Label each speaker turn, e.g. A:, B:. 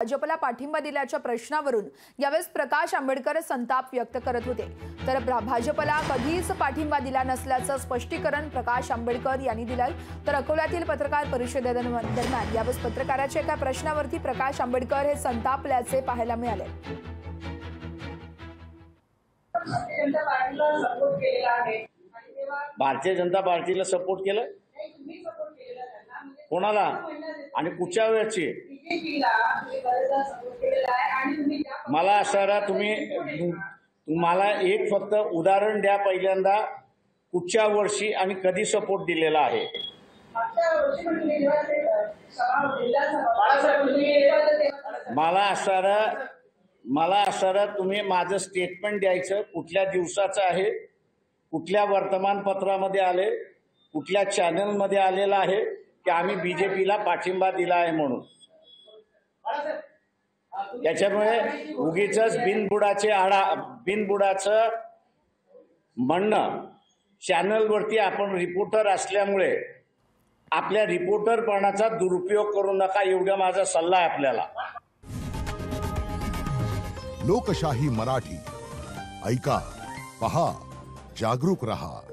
A: भाजपला पाठिंबा दिल्याच्या प्रश्नावरून यावेळेस प्रकाश आंबेडकर संताप व्यक्त करत होते। तर भाजपला कधीच पाठिंबा दिला नसल्याचं स्पष्टीकरण प्रकाश आंबेडकर यांनी दिलंय। तर अकोल्यातील पत्रकार परिषदेदरम्यान यावेळेस पत्रकाराच्या एका प्रश्नावरती प्रकाश आंबेडकर हे संतापल्याचे पाहायला मिळाले।
B: भारतीय जनता पार्टीला सपोर्ट केलं कोणाला आणि कुठच्या वेळची मला असणारा तुम्हाला एक फक्त उदाहरण द्या पहिल्यांदा कुठच्या वर्षी आणि कधी सपोर्ट दिलेला आहे। मला असणारा तुम्ही माझं स्टेटमेंट द्यायचं कुठल्या दिवसाचं आहे, कुठल्या वर्तमानपत्रामध्ये आले, कुठल्या चॅनलमध्ये आलेला आहे की आम्ही बीजेपीला पाठिंबा दिला आहे म्हणून। त्याच्यामुळे उगीचच बिनबुडाचं म्हणणं चॅनलवरती आपण रिपोर्टर असल्यामुळे आपल्या रिपोर्टरपणाचा दुरुपयोग करू नका एवढा माझा सल्ला आहे आपल्याला।
C: लोकशाही मराठी ऐका, पहा, जागरूक रहा।